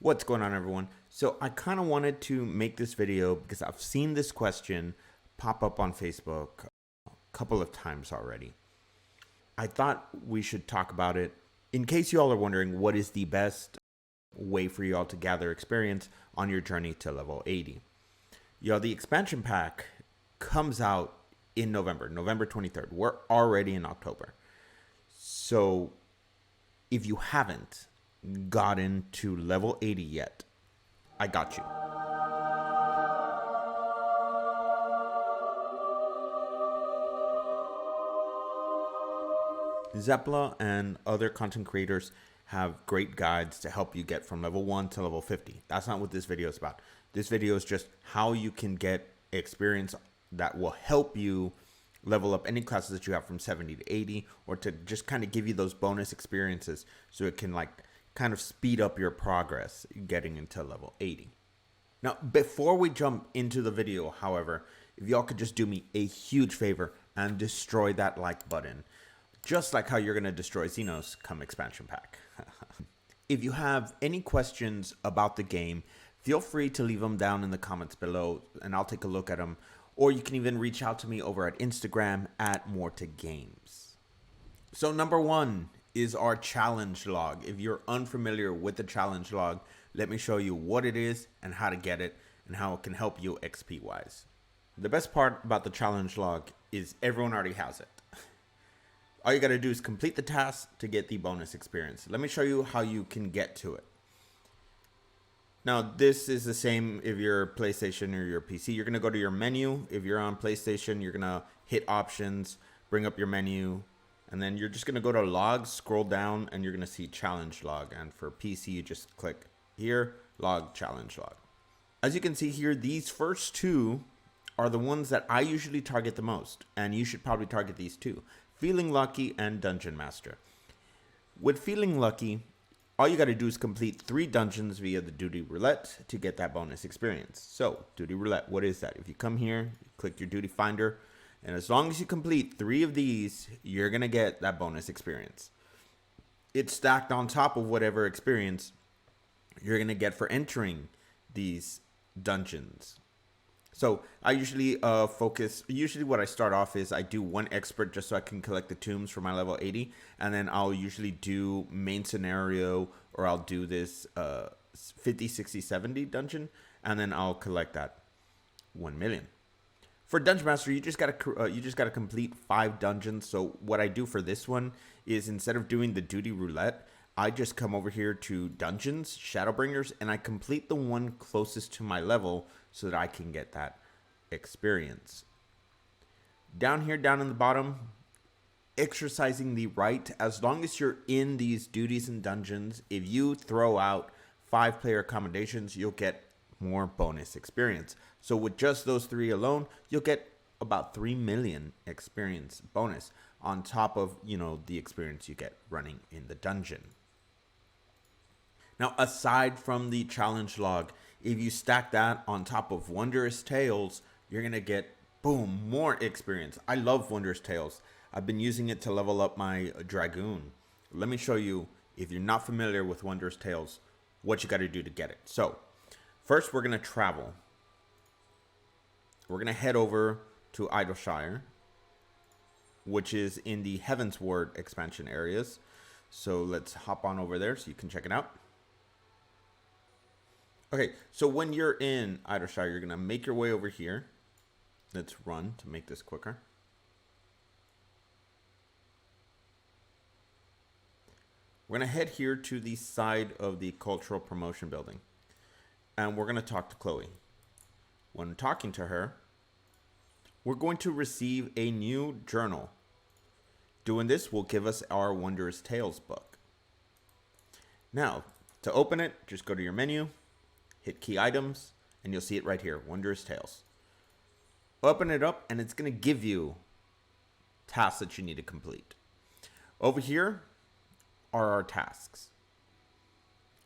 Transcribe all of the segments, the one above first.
What's going on, everyone? So I kind of wanted to make this video because I've seen this question pop up on Facebook a couple of times already. I thought we should talk about it in case you all are wondering what is the best way for you all to gather experience on your journey to level 80. Y'all, the expansion pack comes out in November 23rd. We're already in October. So if you haven't gotten to level 80 yet, I got you. Zeppla and other content creators have great guides to help you get from level 1 to level 50. That's not what this video is about. This video is just how you can get experience that will help you level up any classes that you have from 70 to 80, or to just kind of give you those bonus experiences so it can kind of speed up your progress getting into level 80. Now, before we jump into the video, however, if y'all could just do me a huge favor and destroy that like button, just like how you're going to destroy Xenos come expansion pack. If you have any questions about the game, feel free to leave them down in the comments below and I'll take a look at them. Or you can even reach out to me over at Instagram at @MoreToGames. So number one is our challenge log. If you're unfamiliar with the challenge log, let me show you what it is and how to get it and how it can help you XP wise. The best part about the challenge log is everyone already has it. All you got to do is complete the task to get the bonus experience. Let me show you how you can get to it. Now, this is the same if you're PlayStation or your PC. You're going to go to your menu. If you're on PlayStation, you're going to hit options, bring up your menu, and then you're just going to go to logs, scroll down, and you're going to see challenge log. And for PC, you just click here, log, challenge log. As you can see here, these first two are the ones that I usually target the most, and you should probably target these two: Feeling Lucky and Dungeon Master. With Feeling Lucky, all you got to do is complete 3 dungeons via the Duty Roulette to get that bonus experience. So, Duty Roulette, what is that? If you come here, click your Duty Finder, and as long as you complete 3 of these, you're going to get that bonus experience. It's stacked on top of whatever experience you're going to get for entering these dungeons. So I usually usually what I start off is I do 1 expert just so I can collect the tombs for my level 80. And then I'll usually do main scenario, or I'll do this 50, 60, 70 dungeon. And then I'll collect that 1 million. For Dungeon Master, you just gotta complete 5 dungeons. So what I do for this one is, instead of doing the Duty Roulette, I just come over here to Dungeons, Shadowbringers, and I complete the one closest to my level so that I can get that experience. Down here, down in the bottom, exercising the right. As long as you're in these duties and dungeons, if you throw out 5-player accommodations, you'll get more bonus experience. So with just those 3 alone, you'll get about 3 million experience bonus on top of, the experience you get running in the dungeon. Now, aside from the challenge log, if you stack that on top of Wondrous Tales, you're going to get, boom, more experience. I love Wondrous Tales. I've been using it to level up my Dragoon. Let me show you, if you're not familiar with Wondrous Tales, what you got to do to get it. So, first we're going to travel. We're going to head over to Idleshire, which is in the Heavensward expansion areas. So let's hop on over there so you can check it out. Okay, so when you're in Idleshire, you're going to make your way over here. Let's run to make this quicker. We're going to head here to the side of the Cultural Promotion Building. And we're going to talk to Chloe. When talking to her, we're going to receive a new journal. Doing this will give us our Wondrous Tales book. Now, to open it, just go to your menu, hit key items, and you'll see it right here, Wondrous Tales. Open it up, and it's going to give you tasks that you need to complete. Over here are our tasks.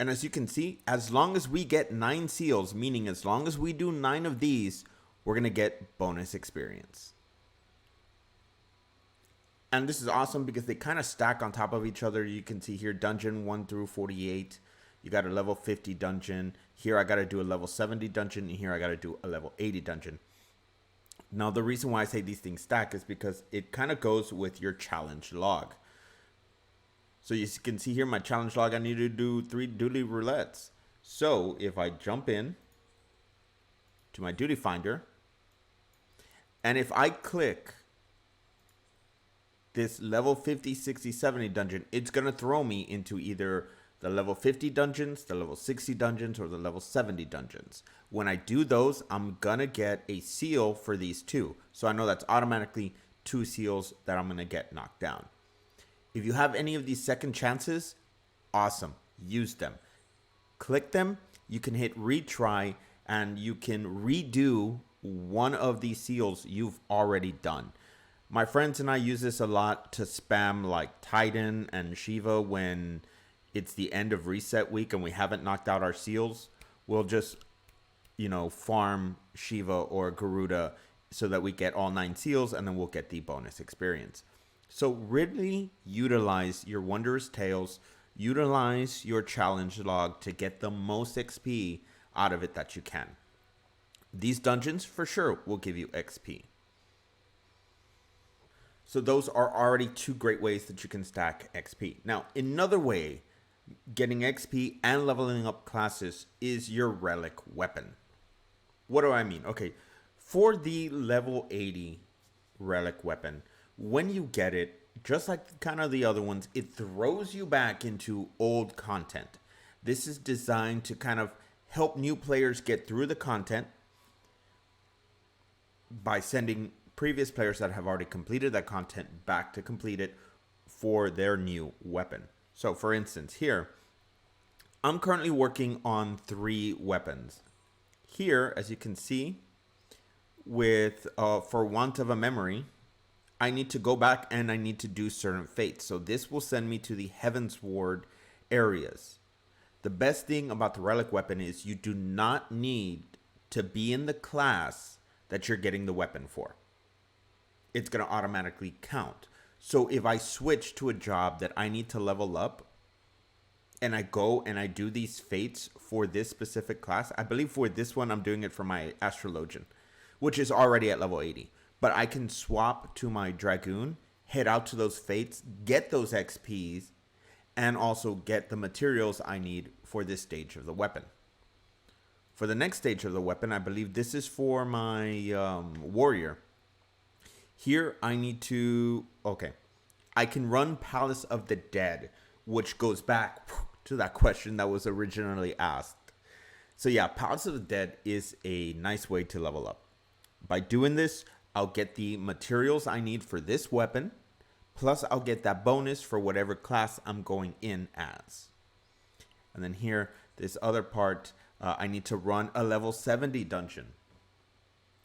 And as you can see, as long as we get 9 seals, meaning as long as we do 9 of these, we're going to get bonus experience. And this is awesome because they kind of stack on top of each other. You can see here dungeon 1 through 48. You got a level 50 dungeon. Here I got to do a level 70 dungeon, and here I got to do a level 80 dungeon. Now, the reason why I say these things stack is because it kind of goes with your challenge log. So you can see here my challenge log, I need to do 3 duty roulettes. So if I jump in to my duty finder, and if I click this level 50, 60, 70 dungeon, it's going to throw me into either the level 50 dungeons, the level 60 dungeons, or the level 70 dungeons. When I do those, I'm going to get a seal for these 2. So I know that's automatically 2 seals that I'm going to get knocked down. If you have any of these second chances, awesome. Use them. Click them. You can hit retry, and you can redo one of these seals you've already done. My friends and I use this a lot to spam like Titan and Shiva when it's the end of reset week and we haven't knocked out our seals. We'll just, farm Shiva or Garuda so that we get all 9 seals, and then we'll get the bonus experience. So really utilize your Wondrous Tales, utilize your challenge log to get the most XP out of it that you can. These dungeons for sure will give you XP. So those are already 2 great ways that you can stack XP. Now, another way getting XP and leveling up classes is your relic weapon. What do I mean? Okay, for the level 80 relic weapon, when you get it, just like kind of the other ones, it throws you back into old content. This is designed to kind of help new players get through the content by sending previous players that have already completed that content back to complete it for their new weapon. So for instance, here, I'm currently working on 3 weapons. Here, as you can see, with for want of a memory, I need to go back and I need to do certain fates. So this will send me to the Heavensward areas. The best thing about the relic weapon is you do not need to be in the class that you're getting the weapon for. It's going to automatically count. So if I switch to a job that I need to level up, and I go and I do these fates for this specific class, I believe for this one I'm doing it for my Astrologian, which is already at level 80. But I can swap to my Dragoon, head out to those fates, get those XPs, and also get the materials I need for this stage of the weapon. For the next stage of the weapon, I believe this is for my warrior. Here I need to, I can run Palace of the Dead, which goes back to that question that was originally asked. So yeah, Palace of the Dead is a nice way to level up. By doing this, I'll get the materials I need for this weapon, plus I'll get that bonus for whatever class I'm going in as. And then here, this other part, I need to run a level 70 dungeon.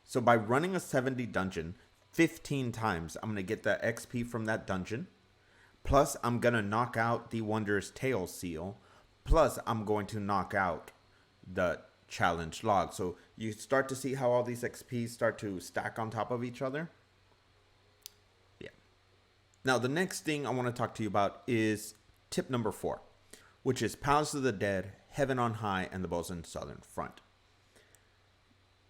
So by running a 70 dungeon 15 times, I'm going to get the XP from that dungeon. Plus, I'm going to knock out the Wondrous Tales seal. Plus, I'm going to knock out the challenge log. So you start to see how all these XPs start to stack on top of each other. Yeah. Now, the next thing I want to talk to you about is tip number 4, which is Palace of the Dead, Heaven on High, and the Bosun Southern Front.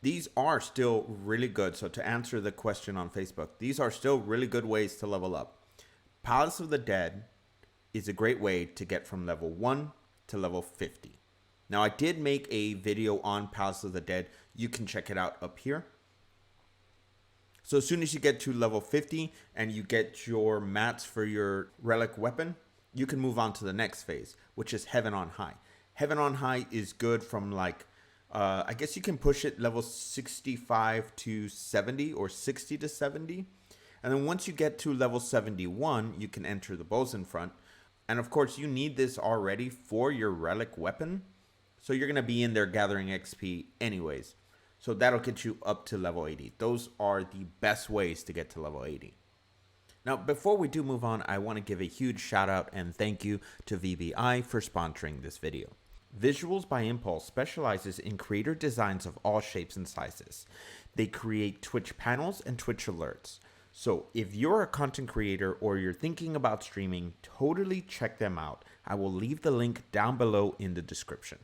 These are still really good. So to answer the question on Facebook, these are still really good ways to level up. Palace of the Dead is a great way to get from level 1 to level 50. Now, I did make a video on Palace of the Dead. You can check it out up here. So as soon as you get to level 50 and you get your mats for your relic weapon, you can move on to the next phase, which is Heaven on High. Heaven on High is good from like, I guess you can push it level 65 to 70 or 60 to 70. And then once you get to level 71, you can enter the Bosun Front. And of course, you need this already for your relic weapon. So you're going to be in there gathering XP anyways. So that'll get you up to level 80. Those are the best ways to get to level 80. Now, before we do move on, I want to give a huge shout out and thank you to VBI for sponsoring this video. Visuals by Impulse specializes in creator designs of all shapes and sizes. They create Twitch panels and Twitch alerts. So if you're a content creator or you're thinking about streaming, totally check them out. I will leave the link down below in the description.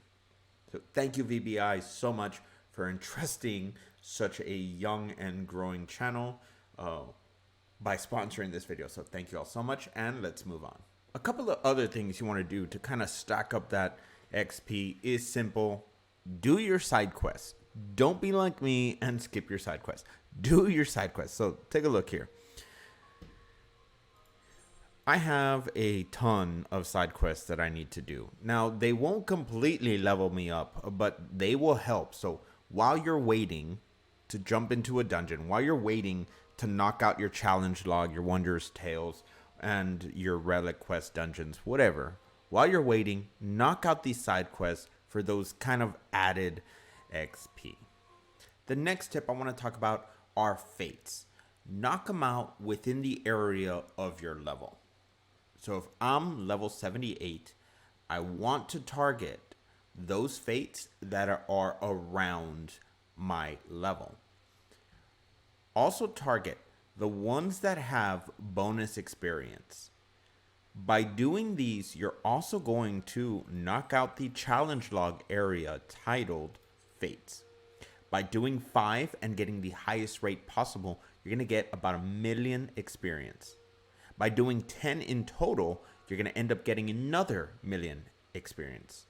So thank you, VBI, so much for entrusting such a young and growing channel by sponsoring this video. So thank you all so much, and let's move on. A couple of other things you want to do to kind of stack up that XP is simple. Do your side quests. Don't be like me and skip your side quests. Do your side quests. So take a look here. I have a ton of side quests that I need to do. Now, they won't completely level me up, but they will help. So while you're waiting to jump into a dungeon, while you're waiting to knock out your challenge log, your Wondrous Tales, and your relic quest dungeons, whatever, while you're waiting, knock out these side quests for those kind of added XP. The next tip I want to talk about are fates. Knock them out within the area of your level. So if I'm level 78, I want to target those fates that are around my level. Also target the ones that have bonus experience. By doing these, you're also going to knock out the challenge log area titled Fates. By doing 5 and getting the highest rate possible, you're going to get about 1 million experience. By doing 10 in total, you're going to end up getting another 1 million experience.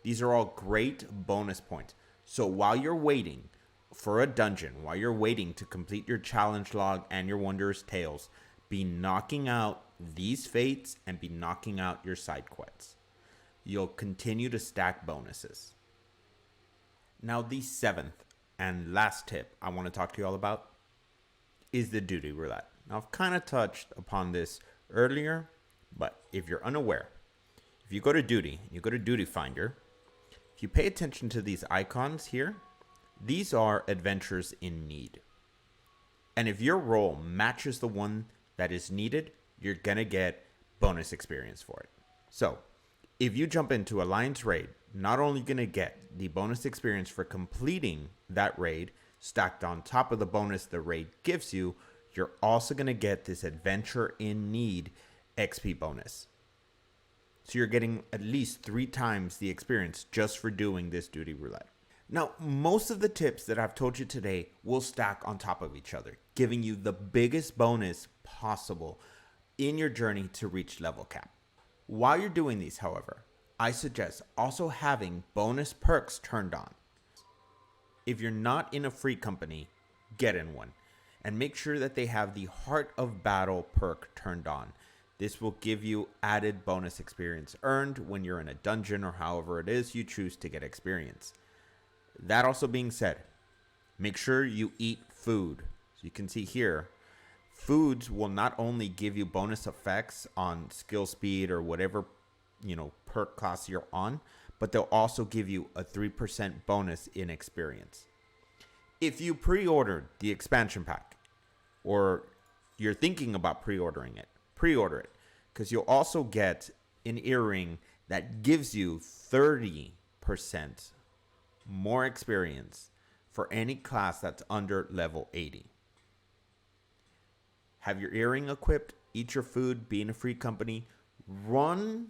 These are all great bonus points. So while you're waiting for a dungeon, while you're waiting to complete your challenge log and your Wondrous Tales, be knocking out these fates and be knocking out your side quests. You'll continue to stack bonuses. Now, the 7th and last tip I want to talk to you all about is the duty roulette. Now, I've kind of touched upon this earlier, but if you're unaware, if you go to duty, you go to duty finder, if you pay attention to these icons here, these are adventures in need. And if your role matches the one that is needed, you're going to get bonus experience for it. So if you jump into Alliance raid, not only going to get the bonus experience for completing that raid stacked on top of the bonus the raid gives you, you're also going to get this adventure in need XP bonus. So you're getting at least 3 times the experience just for doing this duty roulette. Now, most of the tips that I've told you today will stack on top of each other, giving you the biggest bonus possible in your journey to reach level cap. While you're doing these, however, I suggest also having bonus perks turned on. If you're not in a free company, get in one. And make sure that they have the Heart of Battle perk turned on. This will give you added bonus experience earned when you're in a dungeon or however it is you choose to get experience. That also being said, make sure you eat food. So you can see here, foods will not only give you bonus effects on skill speed or whatever, perk class you're on, but they'll also give you a 3% bonus in experience. If you pre-ordered the expansion pack, or you're thinking about pre-ordering it, pre-order it, because you'll also get an earring that gives you 30% more experience for any class that's under level 80. Have your earring equipped, eat your food, be in a free company, run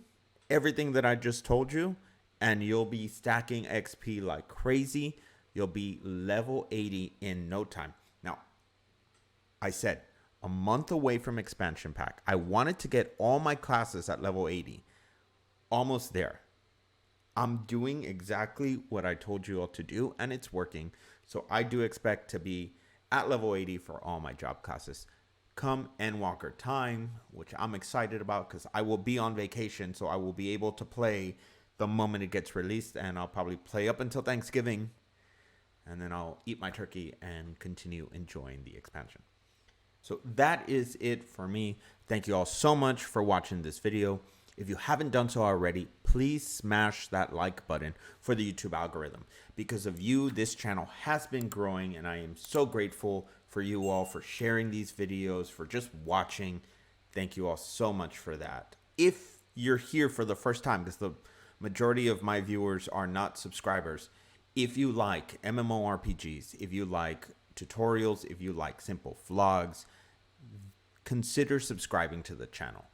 everything that I just told you, and you'll be stacking XP like crazy. You'll be level 80 in no time. Now, I said a month away from expansion pack. I wanted to get all my classes at level 80. Almost there. I'm doing exactly what I told you all to do, and it's working. So I do expect to be at level 80 for all my job classes. Come Endwalker time, which I'm excited about because I will be on vacation, so I will be able to play the moment it gets released, and I'll probably play up until Thanksgiving, and then I'll eat my turkey and continue enjoying the expansion. So that is it for me. Thank you all so much for watching this video. If you haven't done so already, please smash that like button for the YouTube algorithm. Because of you, this channel has been growing, and I am so grateful for you all for sharing these videos, for just watching. Thank you all so much for that. If you're here for the first time, because the majority of my viewers are not subscribers, if you like MMORPGs, if you like tutorials, if you like simple vlogs, consider subscribing to the channel.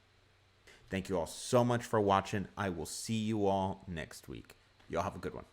Thank you all so much for watching. I will see you all next week. Y'all have a good one.